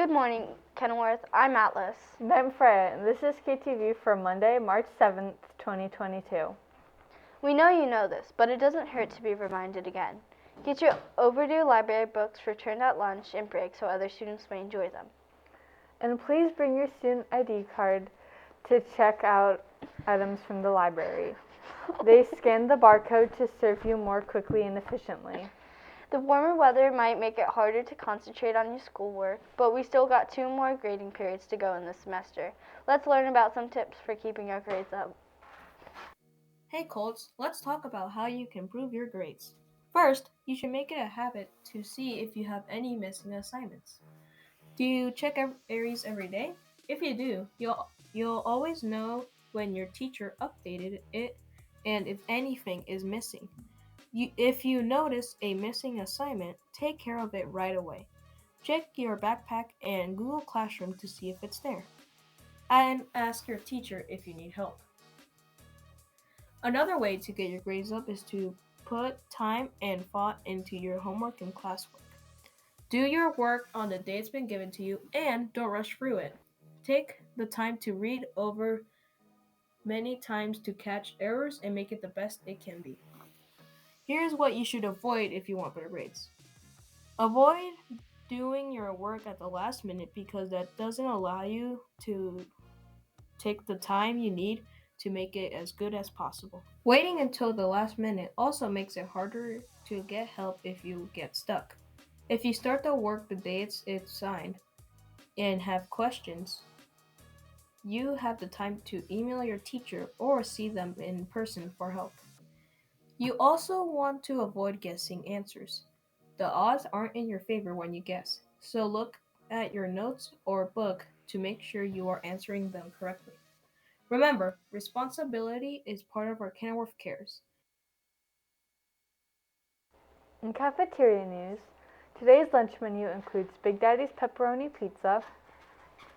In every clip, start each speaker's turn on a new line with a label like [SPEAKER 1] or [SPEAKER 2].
[SPEAKER 1] Good morning, Kenilworth. I'm Atlas.
[SPEAKER 2] And I'm Freya, and this is KTV for Monday, March 7th, 2022.
[SPEAKER 1] We know you know this, but it doesn't hurt to be reminded again. Get your overdue library books returned at lunch and break so other students may enjoy them.
[SPEAKER 2] And please bring your student ID card to check out items from the library. They scan the barcode to serve you more quickly and efficiently.
[SPEAKER 1] The warmer weather might make it harder to concentrate on your schoolwork, but we still got 2 more grading periods to go in this semester. Let's learn about some tips for keeping your grades up.
[SPEAKER 3] Hey Colts, let's talk about how you can improve your grades. First, you should make it a habit to see if you have any missing assignments. Do you check areas every day? If you do, you'll always know when your teacher updated it and if anything is missing. If you notice a missing assignment, take care of it right away. Check your backpack and Google Classroom to see if it's there. And ask your teacher if you need help. Another way to get your grades up is to put time and thought into your homework and classwork. Do your work on the day it's been given to you and don't rush through it. Take the time to read over many times to catch errors and make it the best it can be. Here's what you should avoid if you want better grades. Avoid doing your work at the last minute because that doesn't allow you to take the time you need to make it as good as possible. Waiting until the last minute also makes it harder to get help if you get stuck. If you start the work the day it's signed and have questions, you have the time to email your teacher or see them in person for help. You also want to avoid guessing answers. The odds aren't in your favor when you guess, so look at your notes or book to make sure you are answering them correctly. Remember, responsibility is part of our Kenilworth Cares.
[SPEAKER 2] In cafeteria news, today's lunch menu includes Big Daddy's pepperoni pizza,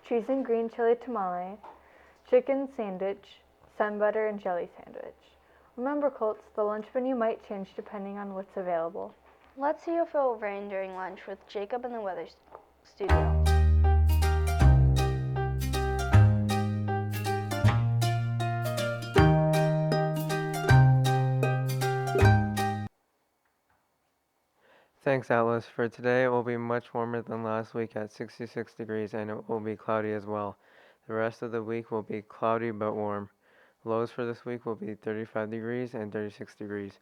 [SPEAKER 2] cheese and green chili tamale, chicken sandwich, sun butter and jelly sandwich. Remember, Colts, the lunch menu might change depending on what's available.
[SPEAKER 1] Let's see if it will rain during lunch with Jacob in the weather studio.
[SPEAKER 4] Thanks, Atlas. For today, it will be much warmer than last week at 66 degrees, and it will be cloudy as well. The rest of the week will be cloudy but warm. Lows for this week will be 35 degrees and 36 degrees.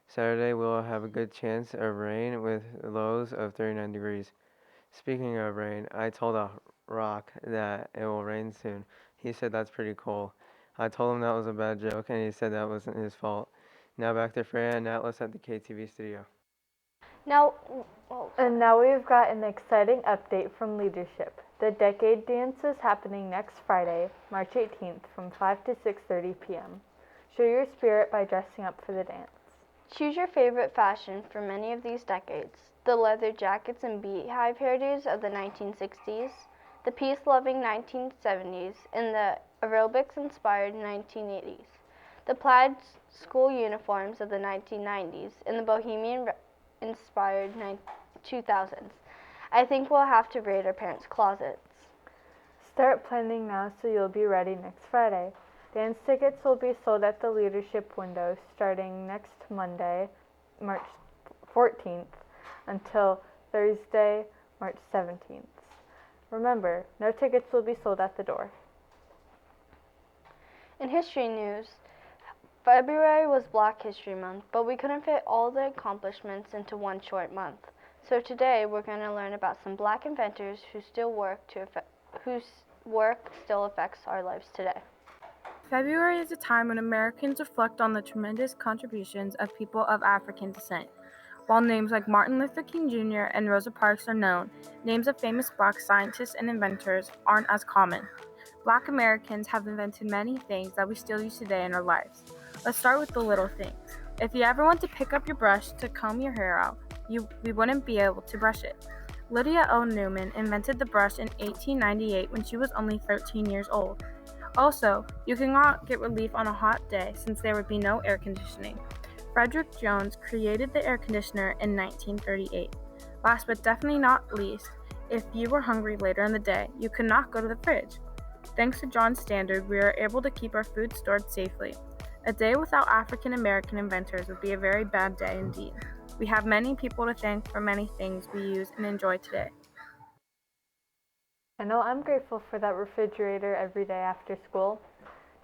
[SPEAKER 4] Saturday, we will have a good chance of rain with lows of 39 degrees. Speaking of rain, I told a rock that it will rain soon. He said that's pretty cool. I told him that was a bad joke, and he said that wasn't his fault. Now back to Freya and Atlas at the KTV studio.
[SPEAKER 1] Now
[SPEAKER 2] we've got an exciting update from leadership. The Decade Dance is happening next Friday, March 18th from 5 to 6:30 p.m. Show your spirit by dressing up for the dance.
[SPEAKER 1] choose your favorite fashion for many of these decades. The leather jackets and beehive hairdos of the 1960s, the peace-loving 1970s, and the aerobics-inspired 1980s. The plaid school uniforms of the 1990s and the bohemian-inspired 2000s. I think we'll have to raid our parents' closets.
[SPEAKER 2] Start planning now so you'll be ready next Friday. Dance tickets will be sold at the leadership window starting next Monday, March 14th, until Thursday, March 17th. Remember, no tickets will be sold at the door.
[SPEAKER 1] In history news, February was Black History Month, but we couldn't fit all the accomplishments into one short month. So today we're going to learn about some Black inventors whose work still affects our lives today.
[SPEAKER 5] February is a time when Americans reflect on the tremendous contributions of people of African descent. While names like Martin Luther King Jr. and Rosa Parks are known, names of famous Black scientists and inventors aren't as common. Black Americans have invented many things that we still use today in our lives. Let's start with the little things. If you ever want to pick up your brush to comb your hair out, we wouldn't be able to brush it. Lydia O. Newman invented the brush in 1898 when she was only 13 years old. Also, you cannot get relief on a hot day since there would be no air conditioning. Frederick Jones created the air conditioner in 1938. Last but definitely not least, If you were hungry later in the day, you could not go to the fridge. Thanks to John's standard, we are able to keep our food stored safely. A day without African American inventors would be a very bad day indeed. We have many people to thank for many things we use and enjoy today.
[SPEAKER 2] I know I'm grateful for that refrigerator every day after school.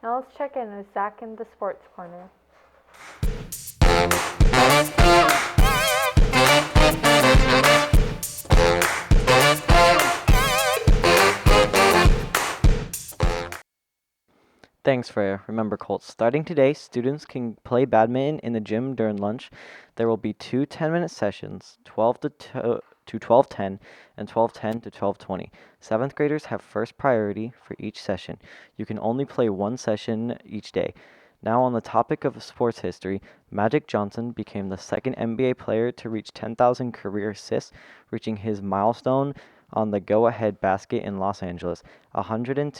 [SPEAKER 2] Now let's check in with Zach in the Sports Corner.
[SPEAKER 6] Thanks, Freya. Remember, Colts, starting today, students can play badminton in the gym during lunch. There will be two 10-minute sessions, 12 to 12:10 and 12:10 to 12:20. Seventh graders have first priority for each session. You can only play one session each day. Now, on the topic of sports history, Magic Johnson became the second NBA player to reach 10,000 career assists, reaching his milestone on the go-ahead basket in Los Angeles, 102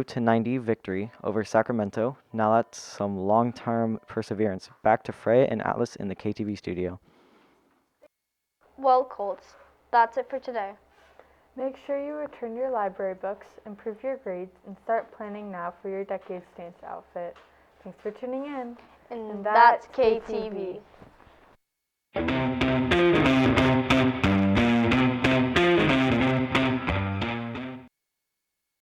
[SPEAKER 6] to 90 victory over Sacramento. Now that's some long-term perseverance. Back to Freya and Atlas in the KTV studio.
[SPEAKER 1] Well, Colts, that's it for today.
[SPEAKER 2] Make sure you return your library books, improve your grades, and start planning now for your Decades Dance outfit. Thanks for tuning in.
[SPEAKER 1] And that's KTV.